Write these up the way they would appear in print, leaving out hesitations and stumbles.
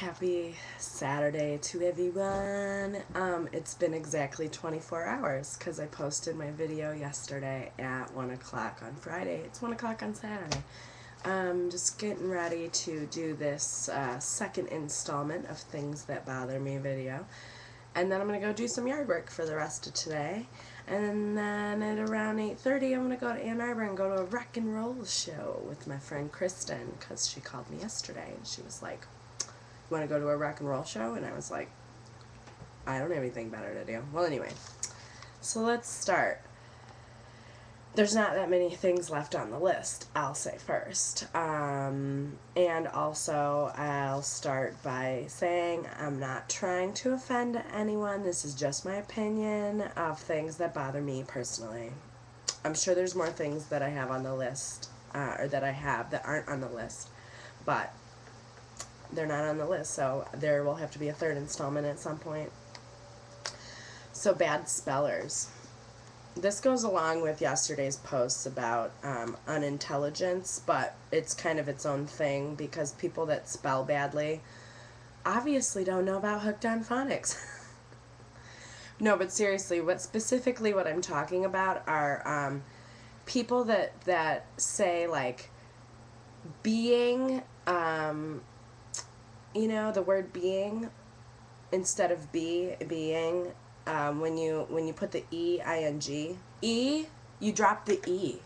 Happy Saturday to everyone. It's been exactly 24 hours because I posted my video yesterday at 1 o'clock on Friday. It's 1 o'clock on Saturday. Just getting ready to do this second installment of Things That Bother Me video. And then I'm going to go do some yard work for the rest of today. And then at around 8:30, I'm going to go to Ann Arbor and go to a rock and roll show with my friend Kristen, because she called me yesterday and she was like, "You want to go to a rock and roll show?" And I was like, I don't have anything better to do. Well, anyway, so let's start. There's not that many things left on the list, I'll say first. And also, I'll start by saying I'm not trying to offend anyone. This is just my opinion of things that bother me personally. I'm sure there's more things that I have on the list, or that I have that aren't on the list, but they're not on the list, so there will have to be a third installment at some point. So, bad spellers. This goes along with yesterday's posts about unintelligence, but it's kind of its own thing because people that spell badly obviously don't know about hooked on phonics. No, but seriously, what I'm talking about are people that say, like, being, the word being instead of being. When you put the ing, you drop the e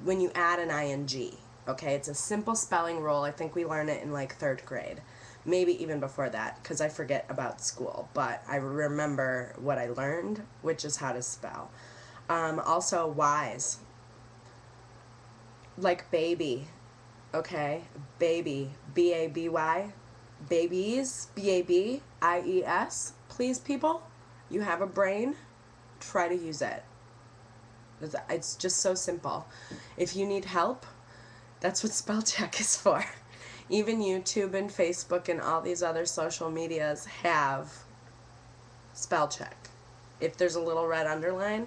when you add an ing. Okay, it's a simple spelling rule. I think we learned it in like 3rd grade, maybe even before that, because I forget about school, but I remember what I learned, which is how to spell. Also, wise, like baby. Okay, baby, baby, babies, babies. Please, people. You have a brain, try to use it. It's just so simple. If you need help, that's what spell check is for. Even YouTube and Facebook and all these other social medias have spell check. If there's a little red underline,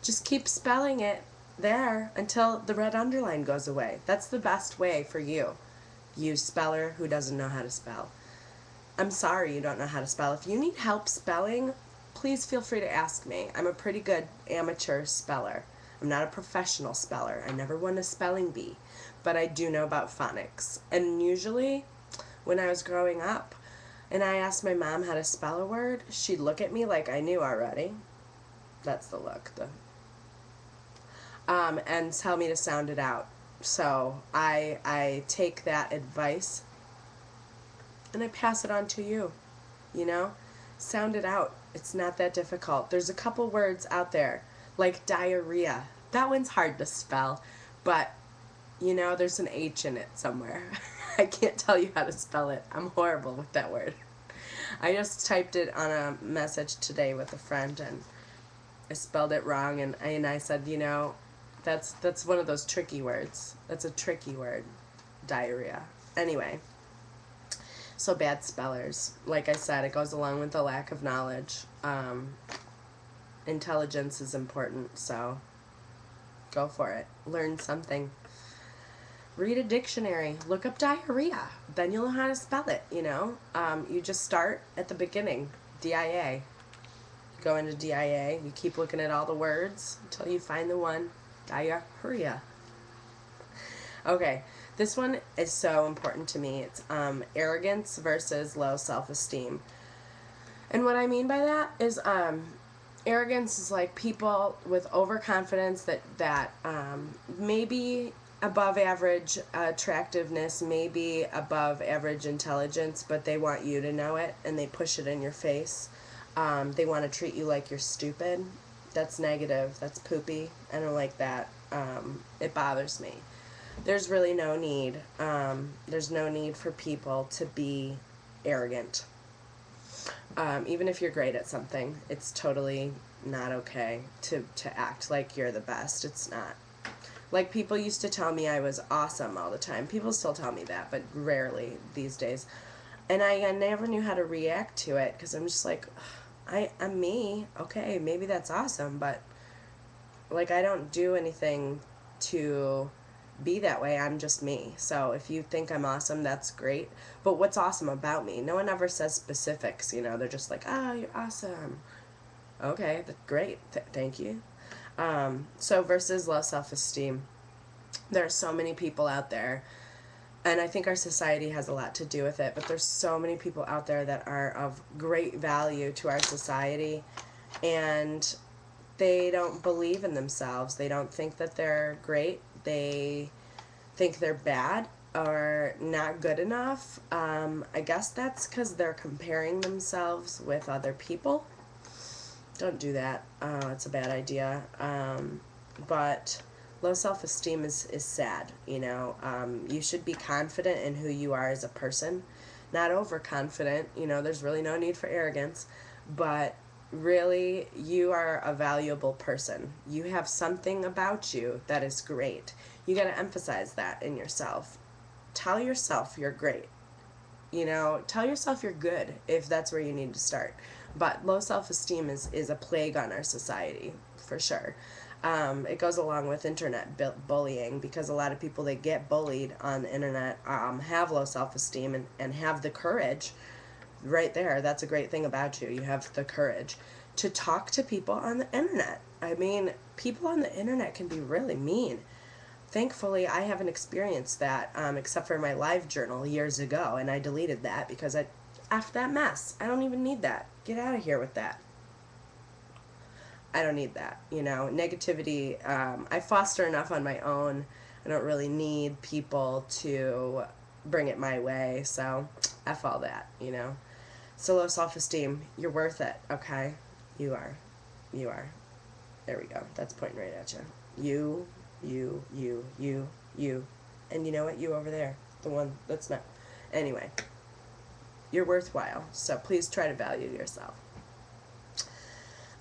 just keep spelling it there until the red underline goes away. That's the best way for you speller who doesn't know how to spell. I'm sorry you don't know how to spell. If you need help spelling, please feel free to ask me. I'm a pretty good amateur speller. I'm not a professional speller. I never won a spelling bee, but I do know about phonics. And usually, when I was growing up and I asked my mom how to spell a word, she'd look at me like I knew already. That's the look. And tell me to sound it out. So I take that advice and I pass it on to you. Sound it out. It's not that difficult. There's a couple words out there, like diarrhea. That one's hard to spell, but, there's an H in it somewhere. I can't tell you how to spell it. I'm horrible with that word. I just typed it on a message today with a friend, and I spelled it wrong, and I said, that's one of those tricky words. That's a tricky word, diarrhea. Anyway. So bad spellers. Like I said, it goes along with the lack of knowledge. Intelligence is important, so go for it. Learn something. Read a dictionary. Look up diarrhea. Then you'll know how to spell it, You just start at the beginning. DIA. You go into DIA. You keep looking at all the words until you find the one. Diarrhea. Okay. This one is so important to me. It's arrogance versus low self-esteem. And what I mean by that is arrogance is like people with overconfidence that maybe above average attractiveness, maybe above average intelligence, but they want you to know it and they push it in your face. They want to treat you like you're stupid. That's negative. That's poopy. I don't like that. It bothers me. There's really no need. There's no need for people to be arrogant. Even if you're great at something, it's totally not okay to act like you're the best. It's not. Like, people used to tell me I was awesome all the time. People still tell me that, but rarely these days. And I never knew how to react to it because I'm just like, I'm me. Okay, maybe that's awesome, but, like, I don't do anything to be that way. I'm just me. So if you think I'm awesome, that's great. But what's awesome about me? No one ever says specifics, you know. They're just like, oh, you're awesome. Okay, great. Thank you. So versus low self-esteem. There are so many people out there, and I think our society has a lot to do with it, but there's so many people out there that are of great value to our society, and they don't believe in themselves. They don't think that they're great. They think they're bad or not good enough. I guess that's because they're comparing themselves with other people. Don't do that. It's a bad idea. But low self-esteem is sad, you know. You should be confident in who you are as a person, not overconfident. You know, there's really no need for arrogance, but really, you are a valuable person. You have something about you that is great. You got to emphasize that in yourself. Tell yourself you're great. You know, tell yourself you're good if that's where you need to start. But low self-esteem is a plague on our society, for sure. It goes along with internet bullying, because a lot of people that get bullied on the internet have low self-esteem and have the courage. Right there, that's a great thing about you. You have the courage to talk to people on the internet. I mean, people on the internet can be really mean. Thankfully, I haven't experienced that, except for my live journal years ago, and I deleted that because F that mess. I don't even need that. Get out of here with that. I don't need that, you know. Negativity, I foster enough on my own. I don't really need people to bring it my way, so F all that, you know. So low self-esteem, you're worth it, okay? You are. You are. There we go. That's pointing right at you. You. And you know what? You over there. The one that's not. Anyway. You're worthwhile. So please try to value yourself.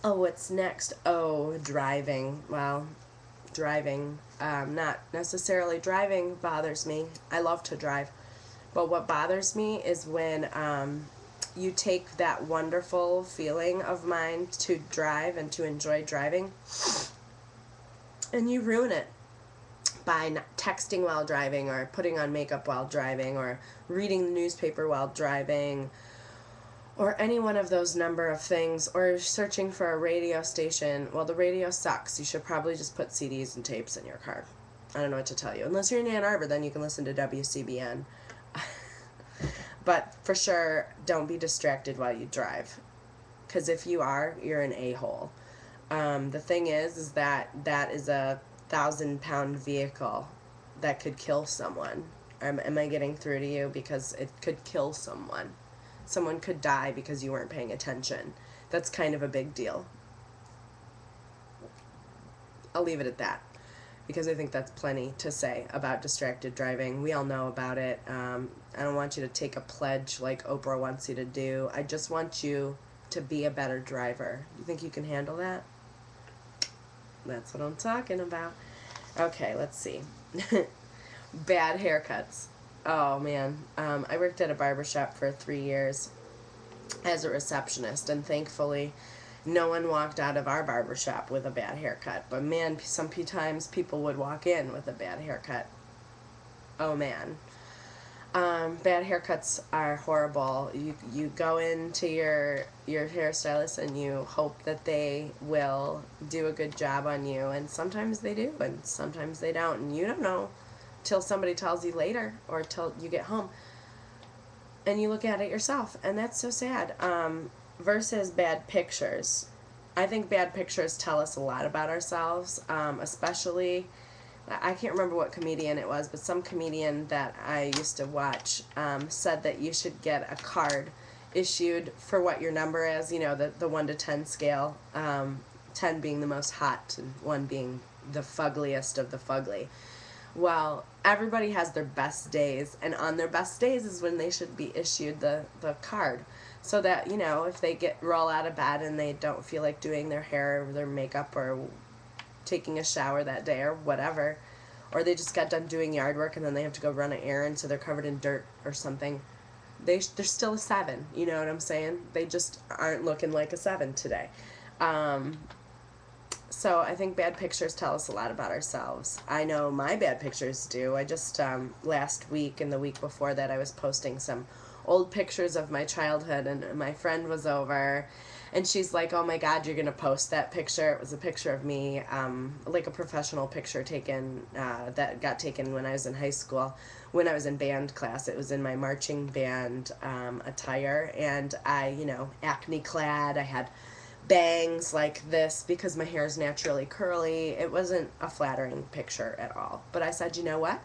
Oh, what's next? Oh, driving. Well, driving. Not necessarily driving bothers me. I love to drive. But what bothers me is when you take that wonderful feeling of mine to drive and to enjoy driving, and you ruin it by texting while driving, or putting on makeup while driving, or reading the newspaper while driving, or any one of those number of things, or searching for a radio station. Well, the radio sucks. You should probably just put CDs and tapes in your car. I don't know what to tell you. Unless you're in Ann Arbor, then you can listen to WCBN. But for sure, don't be distracted while you drive, because if you are, you're an a-hole. The thing is that is a 1,000-pound vehicle that could kill someone. Am I getting through to you? Because it could kill someone. Someone could die because you weren't paying attention. That's kind of a big deal. I'll leave it at that, because I think that's plenty to say about distracted driving. We all know about it. I don't want you to take a pledge like Oprah wants you to do. I just want you to be a better driver. You think you can handle that? That's what I'm talking about. Okay, let's see. Bad haircuts. Oh, man. I worked at a barbershop for 3 years as a receptionist, and thankfully no one walked out of our barbershop with a bad haircut. But, man, sometimes people would walk in with a bad haircut. Oh, man. Bad haircuts are horrible. You go into your hairstylist and you hope that they will do a good job on you, and sometimes they do and sometimes they don't, and you don't know till somebody tells you later, or till you get home and you look at it yourself, and that's so sad. Versus bad pictures. I think bad pictures tell us a lot about ourselves, especially, I can't remember what comedian it was, but some comedian that I used to watch said that you should get a card issued for what your number is, you know, the 1 to 10 scale, 10 being the most hot and 1 being the fuggliest of the fugly. Well, everybody has their best days, and on their best days is when they should be issued the card, so that, you know, if they roll out of bed and they don't feel like doing their hair or their makeup or taking a shower that day or whatever, or they just got done doing yard work and then they have to go run an errand, so they're covered in dirt or something, they're still a 7, you know what I'm saying? They just aren't looking like a 7 today. So I think bad pictures tell us a lot about ourselves. I know my bad pictures do. I just, last week and the week before that, I was posting some old pictures of my childhood, and my friend was over, and she's like, oh my God, you're going to post that picture. It was a picture of me, like a professional picture taken, that got taken when I was in high school, when I was in band class. It was in my marching band attire, and I, acne clad. I had bangs like this because my hair is naturally curly. It wasn't a flattering picture at all. But I said, you know what?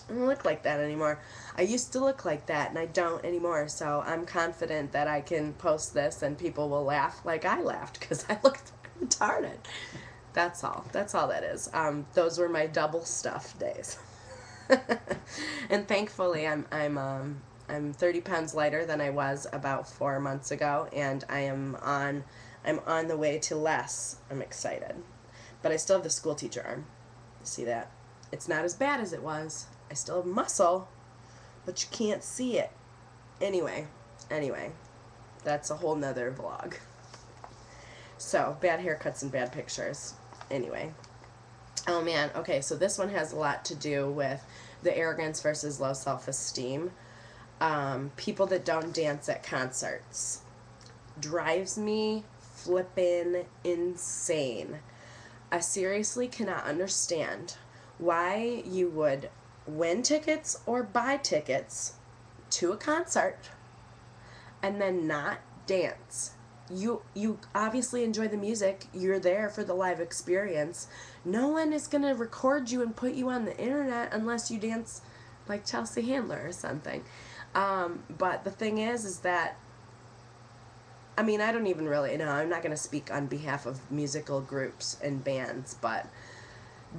I don't look like that anymore. I used to look like that, and I don't anymore. So I'm confident that I can post this and people will laugh like I laughed because I looked retarded. That's all. That's all that is. Those were my double stuff days. And thankfully, I'm 30 pounds lighter than I was about 4 months ago, and I'm on the way to less. I'm excited. But I still have the school teacher arm. See that? It's not as bad as it was. I still have muscle, but you can't see it. Anyway, that's a whole nother vlog. So, bad haircuts and bad pictures. Anyway. Oh man, okay, so this one has a lot to do with the arrogance versus low self-esteem. People that don't dance at concerts. Drives me flippin' insane. I seriously cannot understand why you would win tickets or buy tickets to a concert and then not dance. You obviously enjoy the music. You're there for the live experience. No one is going to record you and put you on the internet unless you dance like Chelsea Handler or something. But the thing is that, I mean, I don't even really know. I'm not going to speak on behalf of musical groups and bands, but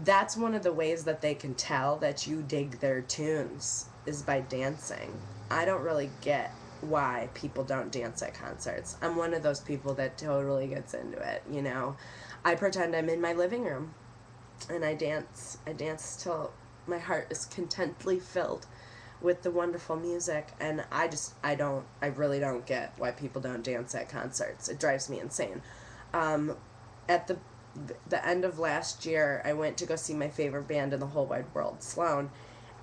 that's one of the ways that they can tell that you dig their tunes is by dancing. I don't really get why people don't dance at concerts. I'm one of those people that totally gets into it, I pretend I'm in my living room and I dance. I dance till my heart is contently filled with the wonderful music, and I really don't get why people don't dance at concerts. It drives me insane. At the end of last year, I went to go see my favorite band in the whole wide world, Sloan,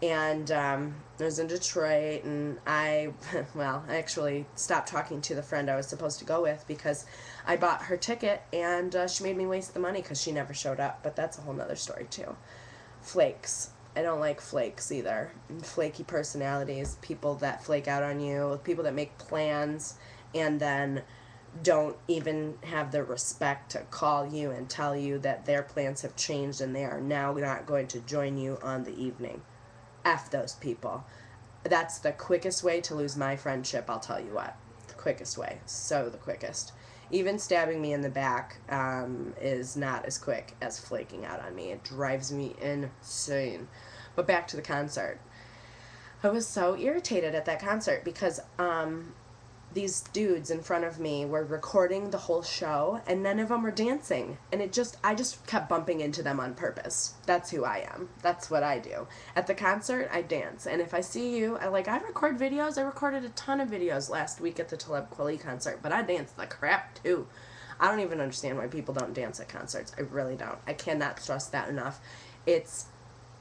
and I was in Detroit, and I actually stopped talking to the friend I was supposed to go with because I bought her ticket, and she made me waste the money because she never showed up, but that's a whole nother story too. Flakes. I don't like flakes either. Flaky personalities, people that flake out on you, people that make plans and then don't even have the respect to call you and tell you that their plans have changed and they are now not going to join you on the evening. F those people. That's the quickest way to lose my friendship, I'll tell you what. The quickest way. So the quickest. Even stabbing me in the back is not as quick as flaking out on me. It drives me insane. But back to the concert. I was so irritated at that concert because these dudes in front of me were recording the whole show and none of them were dancing. And I just kept bumping into them on purpose. That's who I am. That's what I do. At the concert, I dance. And if I see you, I record videos. I recorded a ton of videos last week at the Talib Kweli concert, but I danced the crap too. I don't even understand why people don't dance at concerts. I really don't. I cannot stress that enough. It's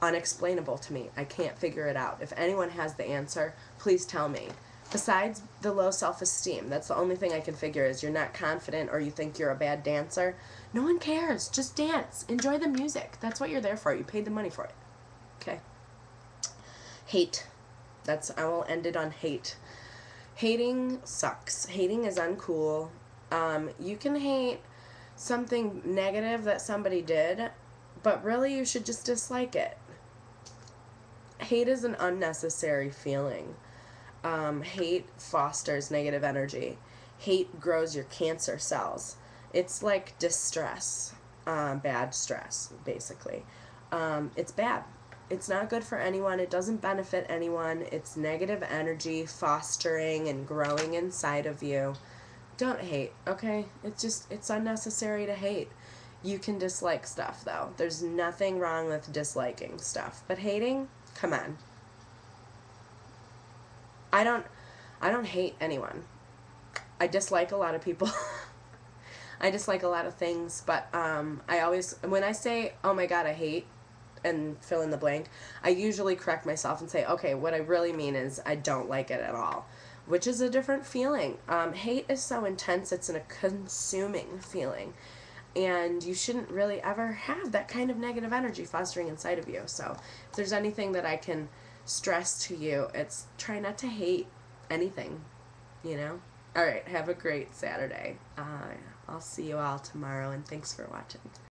unexplainable to me. I can't figure it out. If anyone has the answer, please tell me. Besides the low self-esteem, that's the only thing I can figure is you're not confident or you think you're a bad dancer. No one cares. Just dance. Enjoy the music. That's what you're there for. You paid the money for it. Okay. Hate. I will end it on hate. Hating sucks. Hating is uncool. You can hate something negative that somebody did, but really you should just dislike it. Hate is an unnecessary feeling. Hate fosters negative energy. Hate grows your cancer cells. It's like distress, bad stress, basically. It's bad. It's not good for anyone. It doesn't benefit anyone. It's negative energy fostering and growing inside of you. Don't hate, okay? It's unnecessary to hate. You can dislike stuff, though. There's nothing wrong with disliking stuff. But hating? Come on. I don't hate anyone. I dislike a lot of people. I dislike a lot of things, but I always, when I say, oh my God, I hate, and fill in the blank, I usually correct myself and say, okay, what I really mean is I don't like it at all, which is a different feeling. Hate is so intense, it's a consuming feeling, and you shouldn't really ever have that kind of negative energy fostering inside of you. So if there's anything that I can stress to you, it's try not to hate anything, you know? All right, have a great Saturday. I'll see you all tomorrow, and thanks for watching.